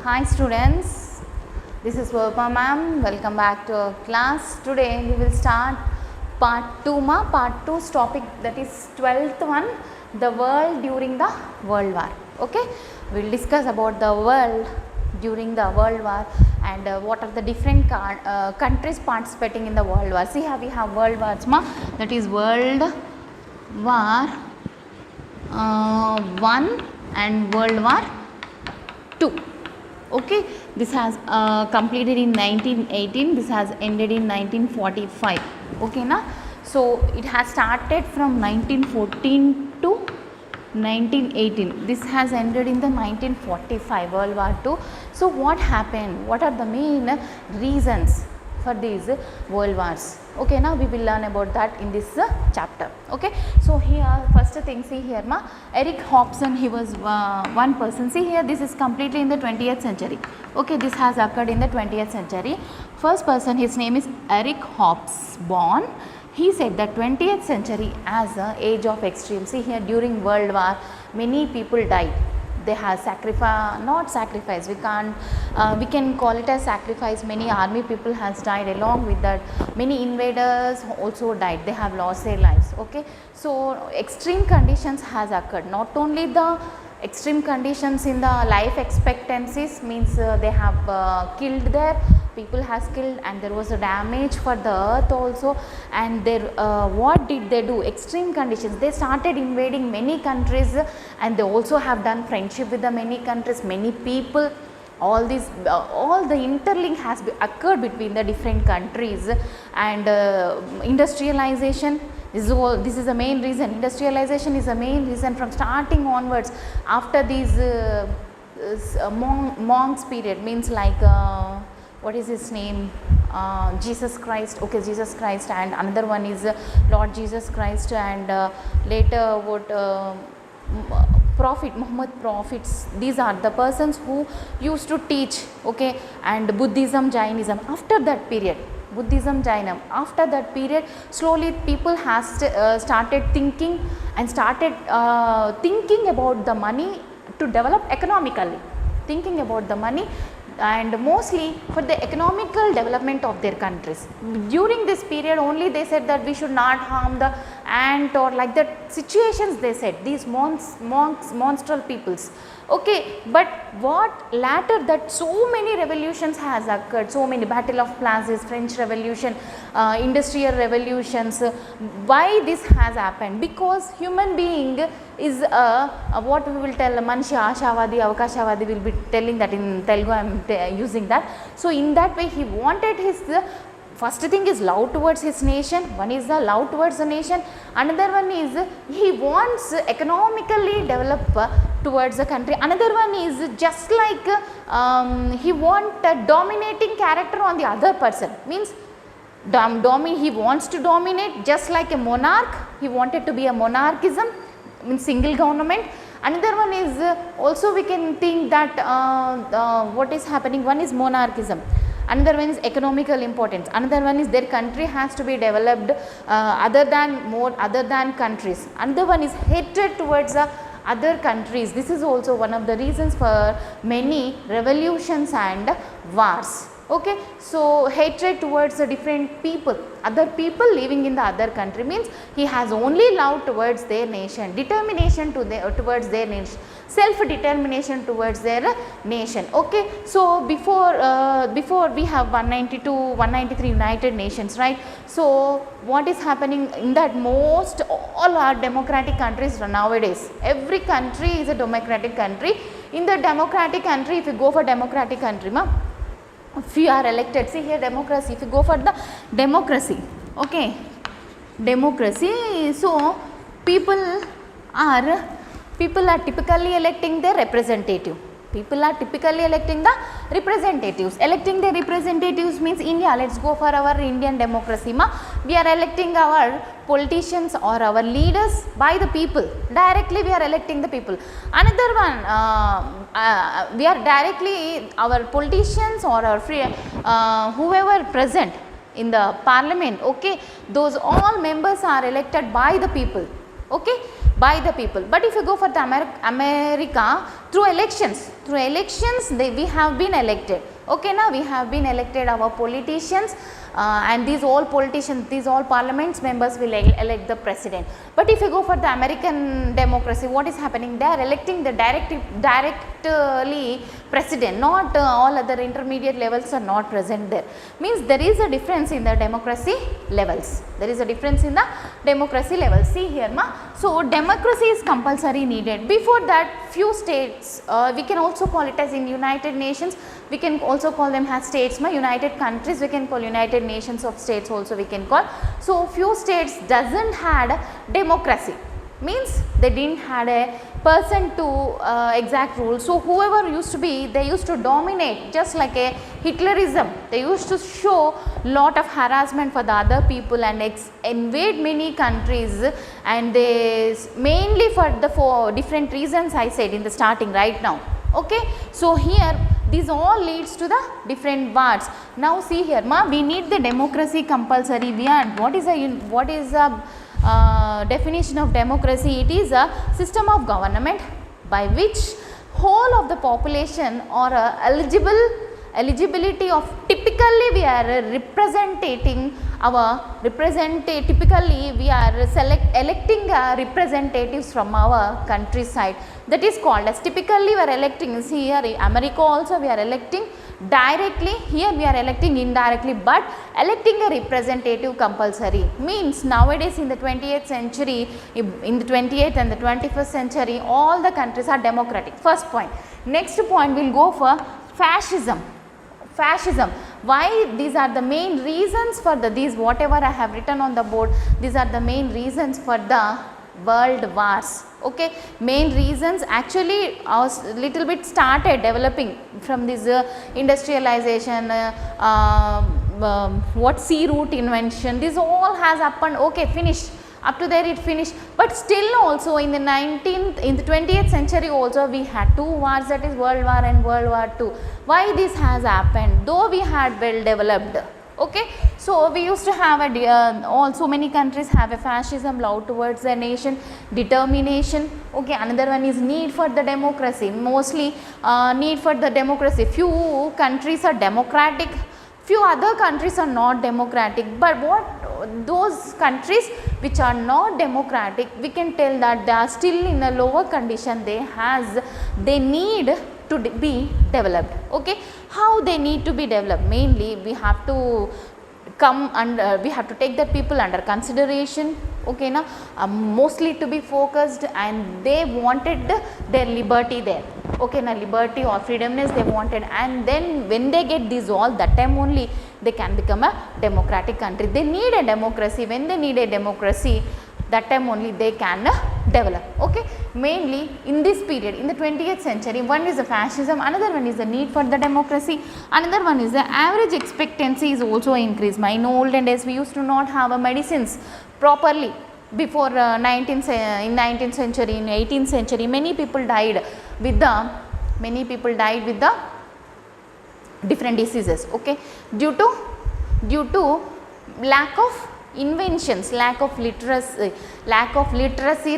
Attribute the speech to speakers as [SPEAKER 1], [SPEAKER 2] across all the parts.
[SPEAKER 1] Hi students, this is Verpa ma'am. Welcome back to our class. Today we will start part 2 part 2's topic, that is 12th one, the world during the World War. Okay, we will discuss about the world during the World War and what are the different countries participating in the World War. See how we have World Wars that is World War 1 and World War 2. Okay, this has completed in 1918, this has ended in 1945. Okay na, so it has started from 1914 to 1918, this has ended in the 1945 World War 2. So what happened, what are the main reasons for these world wars? Okay, now we will learn about that in this chapter. Okay, so here first thing, see here Eric Hobson, he was one person. See here, this is completely in the 20th century. Okay, this has occurred in the 20th century. First person, his name is Eric Hobsbawm. He said that 20th century as a age of extreme. See here, during World War many people died. They have not sacrifice, we can call it as sacrifice. Many army people has died, along with that many invaders also died, they have lost their lives. Okay, so extreme conditions has occurred. Not only the extreme conditions in the life expectancies, means they have killed their people, has killed, and there was a damage for the earth also. And there what did they do? Extreme conditions, they started invading many countries, and they also have done friendship with the many countries, many people. All these all the interlink has occurred between the different countries. And industrialization, this is the main reason. Industrialization is the main reason from starting onwards. After these monks period, means like what is his name, Jesus Christ. Okay, Jesus Christ, and another one is Lord Jesus Christ, and later what Prophet Muhammad prophets. These are the persons who used to teach. Okay, and Buddhism, Jainism. After that period, Buddhism, Jainism, after that period, slowly people has started thinking and started thinking about the money to develop economically, thinking about the money, and mostly for the economical development of their countries. During this period only they said that we should not harm the ant, or like that situations they said, these monks, monstrous peoples. Okay, but what later that so many revolutions has occurred, so many Battle of Plazas, French Revolution, industrial revolutions. Why this has happened? Because human being is what we will tell, Manshya, Ashavadi, Avakashavadi, will be telling that in Telugu. I am using that. So in that way he wanted his first thing is love towards his nation. One is the love towards the nation. Another one is he wants economically develop towards the country. Another one is just like he want a dominating character on the other person. Means he wants to dominate just like a monarch. He wanted to be a monarchism, means single government. Another one is also we can think that what is happening. One is monarchism. Another one is economical importance. Another one is their country has to be developed other than countries. Another one is hatred towards other countries. This is also one of the reasons for many revolutions and wars. Okay, so hatred towards the different people, other people living in the other country, means he has only love towards their nation, determination towards their nation, self-determination towards their nation. Okay, so before we have 192, 193 United Nations, right? So what is happening in that? Most all are democratic countries nowadays. Every country is a democratic country. In the democratic country, if you go for democratic country, if you are elected, see here democracy, if you go for the democracy, okay, democracy, so people are typically electing their representative. People are typically electing the representatives. Electing the representatives means India. Let's go for our Indian democracy. We are electing our politicians or our leaders by the people. Directly we are electing the people. Another one, we are directly, our politicians or our whoever present in the parliament, okay, those all members are elected by the people. Okay, by the people. But if you go for the America, through elections, we have been elected. Okay, now we have been elected our politicians, and these all politicians, these all parliaments members will elect the president. But if you go for the American democracy, what is happening? They are electing the directly president, not all other intermediate levels are not present there. Means there is a difference in the democracy levels. There is a difference in the democracy levels. See here, ma. So democracy is compulsory needed. Before that, few states, we can also call it as in United Nations. We can also call them as states, ma. United countries, we can call United Nations of states also we can call. So few states doesn't had democracy. Means they didn't had a person to exact rule. So whoever used to be, they used to dominate, just like a Hitlerism. They used to show lot of harassment for the other people and invade many countries, and they mainly for the different reasons I said in the starting right now. Okay, so here these all leads to the different wars. Now see here, ma, we need the democracy compulsory. We are, what is a definition of democracy? It is a system of government by which whole of the population or eligibility of, typically we are typically we are electing representatives from our countryside. That is called as, typically we are electing. See here, America also we are electing directly, here we are electing indirectly, but electing a representative compulsory. Means nowadays in the 20th century, in the 20th and the 21st century, all the countries are democratic. First point. Next point, we will go for fascism. Fascism. Why? These are the main reasons for these whatever I have written on the board. These are the main reasons for the world wars. Okay, main reasons actually little bit started developing from this industrialization, what sea route invention. This all has happened. Okay, finished. Up to there it finished, but still also in the 20th century also we had two wars, that is World War and World War II. Why this has happened? Though we had well developed. Okay, so we used to have also many countries have a fascism, love towards the nation, determination. Okay, another one is need for the democracy, mostly need for the democracy. Few countries are democratic, few other countries are not democratic, but those countries which are not democratic, we can tell that they are still in a lower condition. They need to be developed. Okay, how they need to be developed? Mainly we have to we have to take the people under consideration. Okay, now mostly to be focused, and they wanted their liberty there. Okay, now liberty or freedomness they wanted, and then when they get this all, that time only they can become a democratic country. They need a democracy. When they need a democracy, that time only they can develop. Okay, mainly in this period, in the 20th century, one is the fascism, another one is the need for the democracy, another one is the average expectancy is also increased. In olden days we used to not have a medicines properly. Before 19th century, in 18th century, many people died with the different diseases. Okay, due to lack of inventions, lack of literacy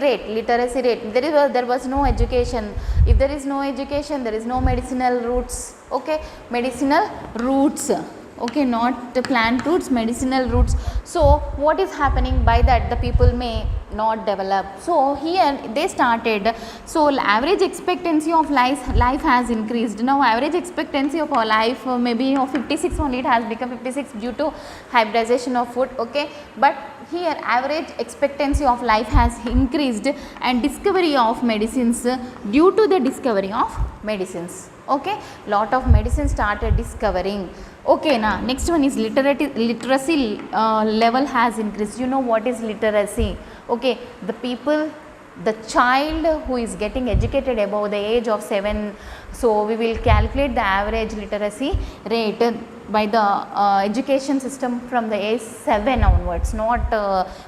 [SPEAKER 1] rate. There was no education. If there is no education, there is no medicinal roots. Okay, medicinal roots. Okay, not the plant roots, medicinal roots. So what is happening? By that the people may not develop. So here they started, so average expectancy of life has increased. Now average expectancy of our life maybe of 56 only, it has become 56 due to hybridization of food. Okay, but here average expectancy of life has increased, and discovery of medicines, due to the discovery of medicines. Okay, lot of medicines started discovering. Okay, now next one is literacy level has increased. You know what is literacy? Okay, the child who is getting educated above the age of 7, so we will calculate the average literacy rate. by the education system from the age 7 onwards, not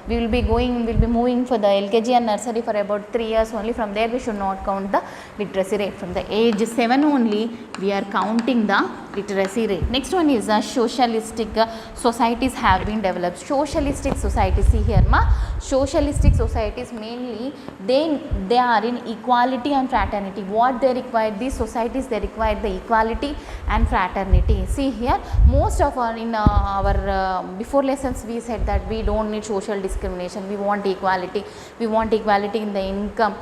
[SPEAKER 1] we will be moving for the LKG and nursery for about 3 years only. From there we should not count the literacy rate. From the age 7 only we are counting the literacy rate. Next one is socialistic societies have been developed. Socialistic societies, see here ma, socialistic societies mainly they are in equality and fraternity. What they require, these societies, they require the equality and fraternity. See here, most of our in our before lessons we said that we don't need social discrimination, we want equality, we want equality in the income,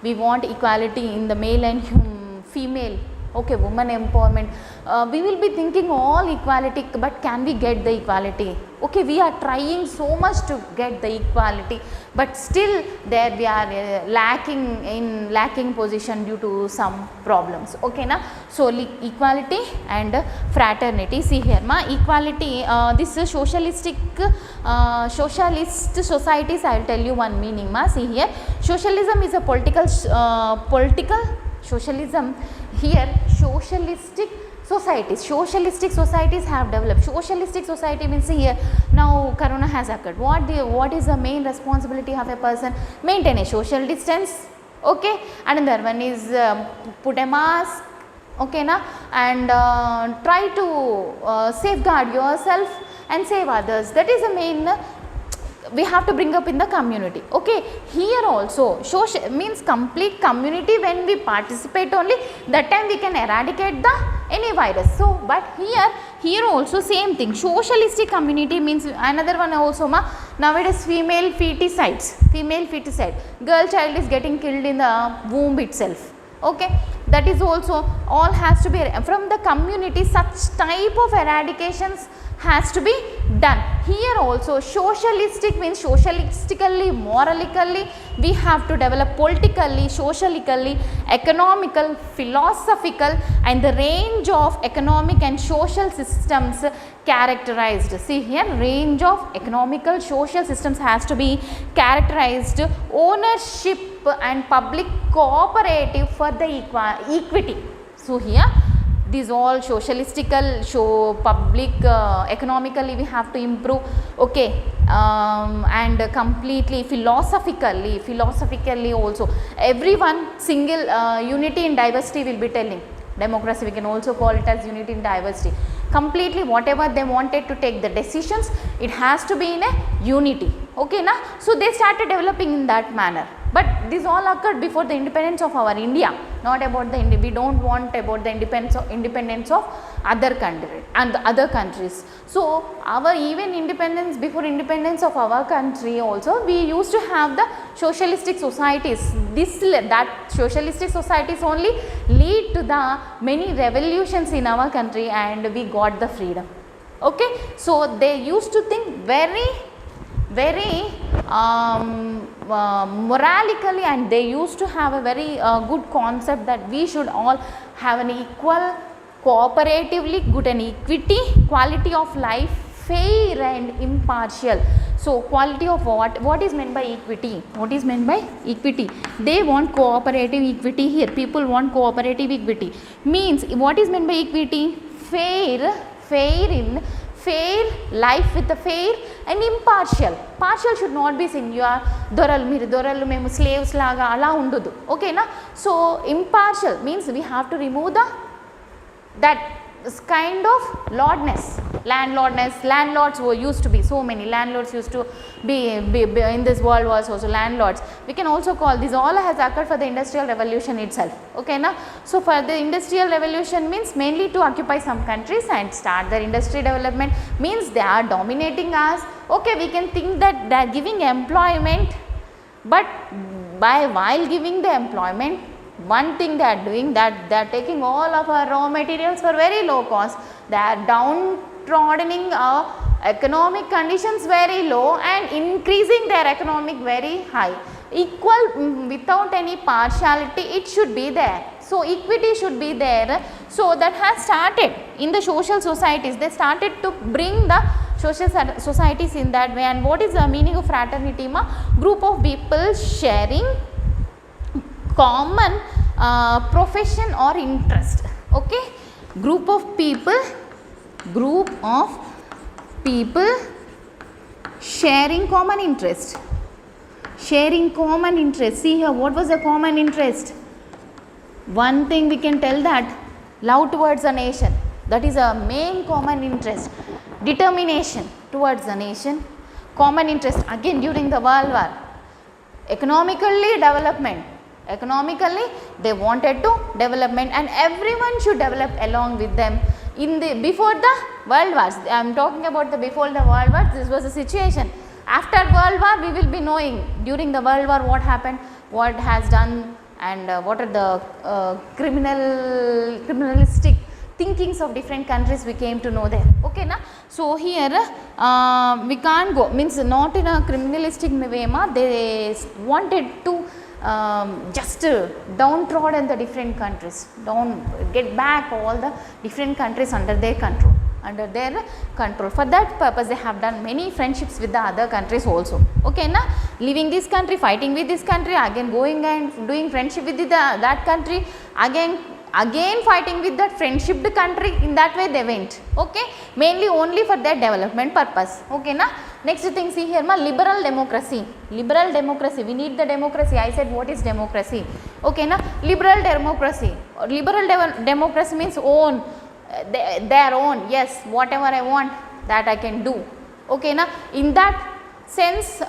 [SPEAKER 1] we want equality in the male and female, okay, woman empowerment. We will be thinking all equality, but can we get the equality? Okay, we are trying so much to get the equality, but still there we are lacking position due to some problems, okay na. So equality and fraternity. See here ma, equality, this is socialist societies. I will tell you one meaning ma. See here, socialism is a political socialism. Here socialistic societies have developed. Socialistic society means, here now corona has occurred. What is the main responsibility of a person? Maintain a social distance, okay. Another one is put a mask, okay na, and try to safeguard yourself and save others. That is the main we have to bring up in the community, okay. Here also social means complete community. When we participate only, that time we can eradicate the any virus. So but here also same thing. Socialistic community means, another one also ma, nowadays female feticide, girl child is getting killed in the womb itself, okay. That is also all has to be from the community. Such type of eradications has to be done. Here also socialistic means socialistically, morally we have to develop politically, socially, economical, philosophical, and the range of economic and social systems characterized. See here, range of economical social systems has to be characterized. Ownership and public cooperative for the equity. So here these all socialistical, public, economically we have to improve, okay, and completely philosophically also. Everyone single unity in diversity will be telling. Democracy, we can also call it as unity in diversity. Completely whatever they wanted to take the decisions, it has to be in a unity, okay na. So they started developing in that manner. But this all occurred before the independence of our India, not about the we don't want about the independence of other country and other countries. So our even independence, before independence of our country also, we used to have the socialistic societies. That socialistic societies only lead to the many revolutions in our country, and we got the freedom, okay. So they used to think very morally, and they used to have a very good concept that we should all have an equal, cooperatively, good and equity, quality of life, fair and impartial. So quality of what is meant by equity? What is meant by equity? They want cooperative equity. Here people want cooperative equity. Means what is meant by equity? Fair life with the fair and impartial. Partial should not be seen. You are doralu memu slaves laga ala undudu, okay na. So impartial means we have to remove that kind of landlords were used to be so many. Landlords used to be in this world was also landlords. We can also call this all has occurred for the industrial revolution itself, okay na. So for the industrial revolution means mainly to occupy some countries and start their industry development, means they are dominating us, okay. We can think that they are giving employment, but while giving the employment, one thing they are doing, that they are taking all of our raw materials for very low cost. They are downtroddening our economic conditions very low and increasing their economic very high. Equal, without any partiality, it should be there. So equity should be there. So that has started in the social societies. They started to bring the social societies in that way. And what is the meaning of fraternity ma? Group of people sharing common profession or interest, okay. Group of people Group of people sharing common interest. Sharing common interest. See here, what was the common interest? One thing we can tell that love towards a nation. That is a main common interest. Determination towards a nation. Common interest again during the World War. Economically development. Economically they wanted to development and everyone should develop along with them. In the before the World Wars, I am talking about the before the World War, this was the situation. After World War we will be knowing during the World War what happened, what has done and what are the criminalistic thinkings of different countries we came to know there. Okay na? So here we can't go, means not in a criminalistic way ma, they wanted to just downtrodden the different countries, get back all the different countries under their control. For that purpose they have done many friendships with the other countries also. Okay na? Leaving this country, fighting with this country, again going and doing friendship with that country, again fighting with that friendship country, in that way they went. Okay, mainly only for their development purpose. Okay na? Next thing, see here ma, liberal democracy. Liberal democracy, we need the democracy. I said what is democracy? Okay na? Liberal democracy. Liberal democracy means own, their own. Yes, whatever I want that I can do. Okay na? In that sense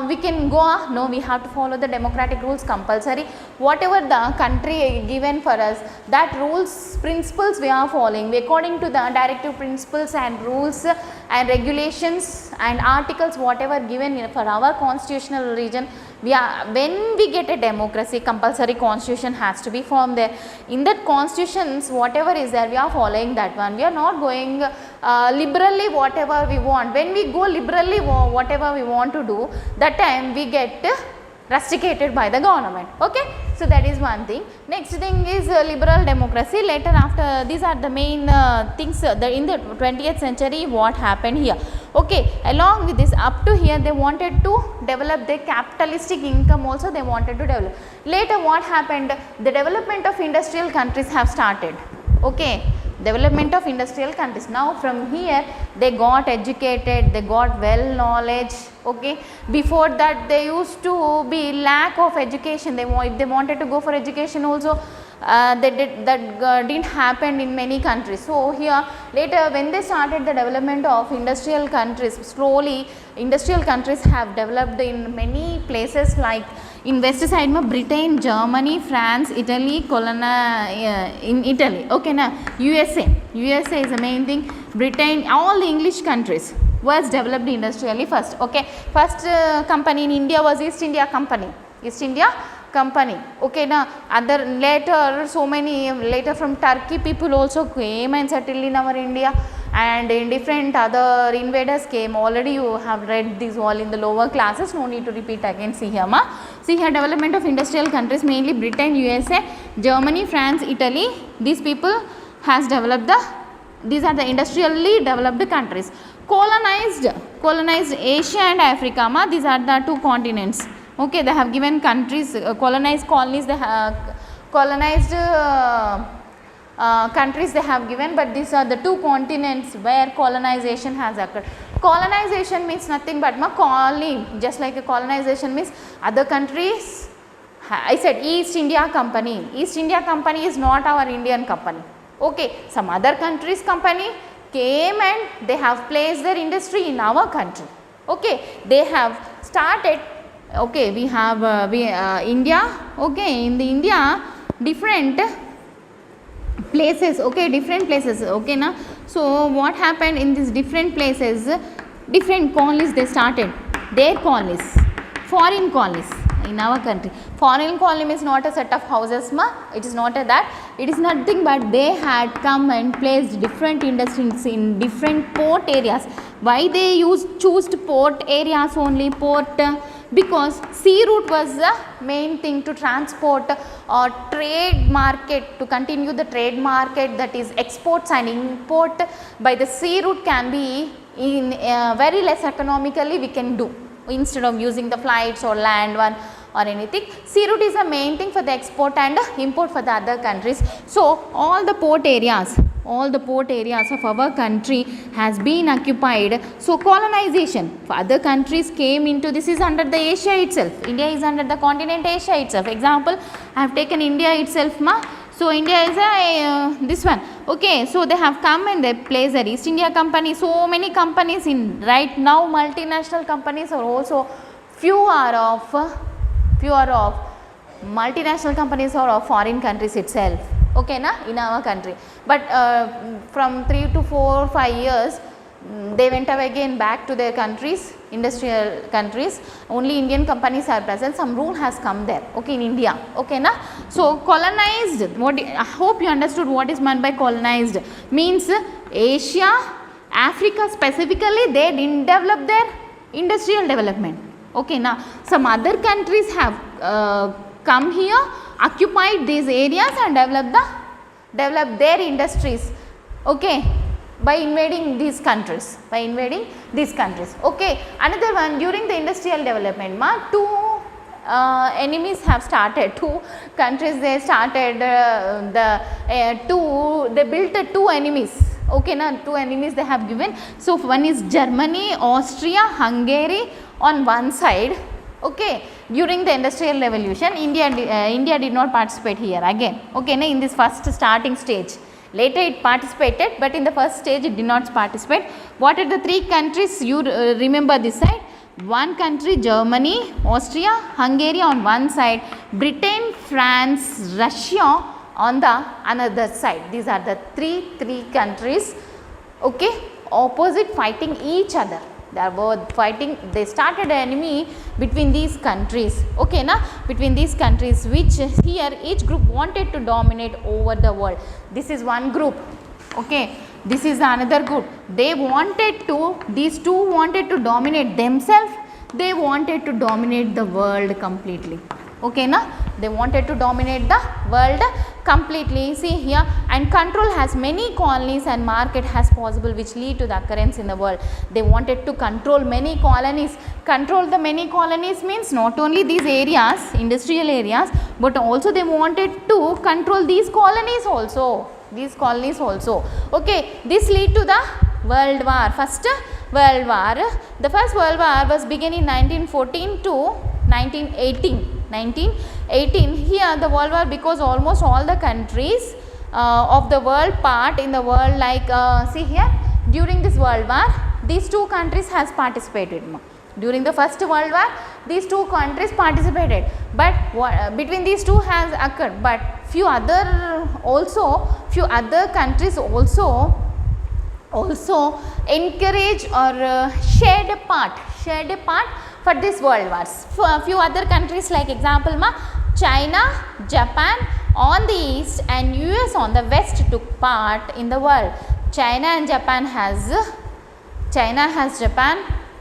[SPEAKER 1] we can go, no, we have to follow the democratic rules compulsory. Whatever the country given for us, that rules, principles we are following according to the directive principles and rules and regulations and articles whatever given for our constitutional region. When we get a democracy, compulsory constitution has to be formed there. In that constitutions whatever is there, we are following that one. We are not going liberally whatever we want. When we go liberally whatever we want to do, that time we get rusticated by the government. Okay, so that is one thing. Next thing is liberal democracy. Later after, these are the main things in the 20th century what happened here. Okay, along with this, up to here they wanted to develop their capitalistic income also, they wanted to develop. Later what happened, the development of industrial countries have started. Okay, development of industrial countries. Now from here they got educated, they got well knowledge. Okay, before that they used to be lack of education. If they wanted to go for education also, didn't happen in many countries. So here later when they started the development of industrial countries, slowly industrial countries have developed in many places, like in west side Britain, Germany, France, Italy, in Italy. Okay na? USA is the main thing. Britain, all the English countries was developed industrially first. Okay, first company in India was East India Company. Okay na? Other later, so many later from Turkey people also came and settled in our India, and in different other invaders came. Already you have read this all in the lower classes, no need to repeat again. See here ma, see here development of industrial countries, mainly Britain, USA, Germany, France, Italy. These people has developed these are the industrially developed countries. Colonized Asia and Africa ma, these are the two continents. Okay, they have given countries, colonized colonies, they have colonized countries they have given, but these are the two continents where colonization has occurred. Colonization means nothing but calling, just like a colonization means other countries. I said East India Company. East India Company is not our Indian company. Okay, some other countries company came and they have placed their industry in our country. Okay, they have started. Okay, we have India. Okay, in the India different places. Okay, different places. Okay na? So what happened in these different places, different colonies they started, their colonies, foreign colonies in our country. Foreign colony is not a set of houses ma, it is not a that, it is nothing but they had come and placed different industries in different port areas. Why they choose port areas only, port? Because sea route was the main thing to transport or trade market, to continue the trade market, that is exports and import by the sea route can be in very less economically we can do, instead of using the flights or land one or anything. Sea route is the main thing for the export and import for the other countries. So all the port areas of our country has been occupied. So colonization for other countries came into, this is under the Asia itself. India is under the continent Asia itself. Example, I have taken India itself ma. So India is this one. Okay, so they have come and they place the East India Company. So many companies in right now, multinational companies are also few are of multinational companies or of foreign countries itself. Okay na, in our country. But from 3 to 4 5 years they went away again back to their countries, industrial countries. Only Indian companies are present. Some rule has come there, okay, in India. Okay na. So colonized, what I hope you understood what is meant by colonized. Means Asia, Africa specifically, they didn't develop their industrial development. Okay na. Some other countries have come here, occupied these areas and develop their industries. Okay, by invading these countries, okay. Another one, during the industrial development ma, two enemies have started, two countries they started they built two enemies. Okay na, two enemies they have given. So one is Germany, Austria, Hungary on one side. Okay, during the industrial revolution, India did not participate here again. Okay na, in this first starting stage. Later it participated, but in the first stage it did not participate. What are the three countries you remember this side? One country Germany, Austria, Hungary on one side, Britain, France, Russia on the another side. These are the three countries, okay, opposite, fighting each other. They are both fighting. They started an enemy between these countries. Okay na, between these countries, which here each group wanted to dominate over the world. This is one group. Okay, this is another group. These two wanted to dominate themselves. They wanted to dominate the world completely. Okay na, they wanted to dominate the world completely. See here, and control has many colonies and market has possible which lead to the occurrence in the world. They wanted to control many colonies. Control the many colonies means not only these areas, industrial areas, but also they wanted to control these colonies also. Okay, this lead to the World War. First World War. The first World War was begun in 1914 to 1918. Here the World War, because almost all the countries of the world part in the world, like see here, during this World War these two countries has participated. During the first World War these two countries participated, but between these two has occurred, but few other countries also encourage or shared a part for this World Wars. For a few other countries, like example ma, China, Japan on the east and US on the west took part in the world. China has Japan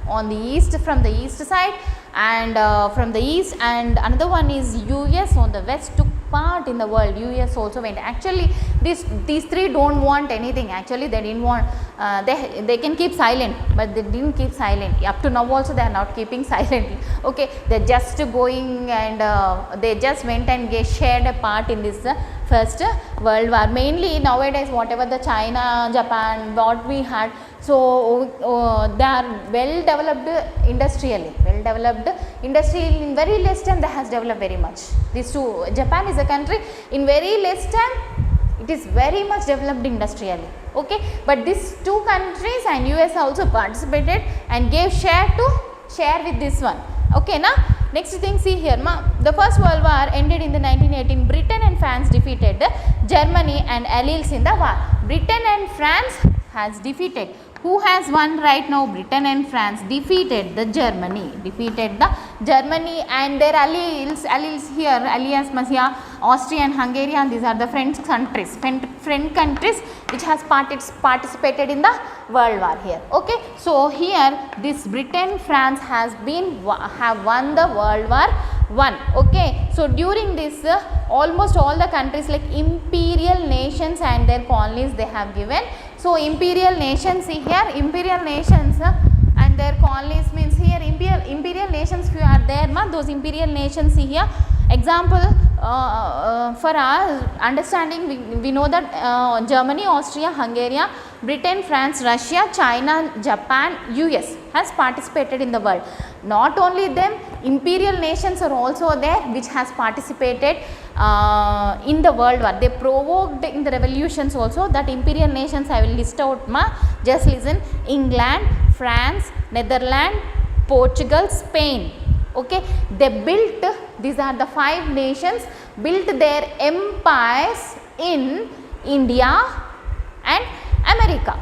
[SPEAKER 1] on the east, from the east side, and from the east, and another one is US on the west took part in the world. US also went. Actually these three don't want anything. Actually they didn't want, they can keep silent, but they didn't keep silent. Up to now also they are not keeping silent. Okay, they're just going and they just went and shared a part in this first World War. Mainly nowadays whatever the China, Japan, what we had, so they are well developed industrially, in very less time they has developed very much. These two, Japan is a country, in very less time it is very much developed industrially. Okay, but these two countries and US also participated and gave share with this one. Okay na. Next thing, see here ma, the first World War ended in the 1918. Britain and France defeated Germany and allies in the war. Britain and France has defeated. Who has won right now? Britain and France defeated the Germany and their allies here, allies here, Austria and Hungary, and these are the French countries which has participated in the World War here. Okay, so here this Britain, France have won the World War I. Okay, so during this almost all the countries like imperial nations and their colonies they have given. So imperial nations, see here, imperial nations and their colonies means here imperial nations few are there ma, those imperial nations see here example for our understanding we know that Germany, Austria, Hungary, Britain, France, Russia, China, Japan, US has participated in the world. Not only them, imperial nations are also there which has participated in the world war. They provoked in the revolutions also. That imperial nations I will list out ma, just listen: England, France, Netherlands, Portugal, Spain. Okay, they built, these are the 5 nations, built their empires in India and America.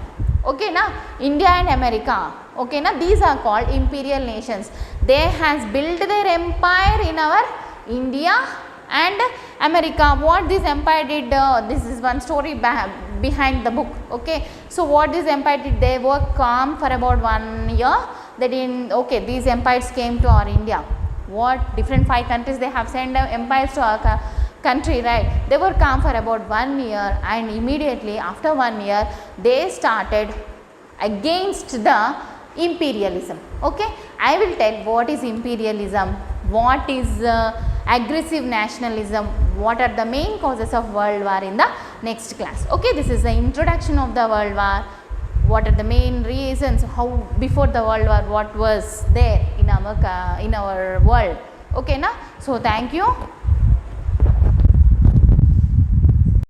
[SPEAKER 1] Okay na, India and America. Okay na, these are called imperial nations. They has built their empire in our India and America. What this empire did, this is one story behind the book. Okay, so what this empire did, they were calm for about 1 year. They didn't, okay, these empires came to our India. What different 5 countries they have sent empires to our country, right? They were calm for about 1 year, and immediately after 1 year they started against the imperialism. Okay, I will tell what is imperialism, what is aggressive nationalism, what are the main causes of world war in the next class. Okay, this is the introduction of the world war. What are the main reasons, how before the world war what was there in our world. Okay na, so thank you.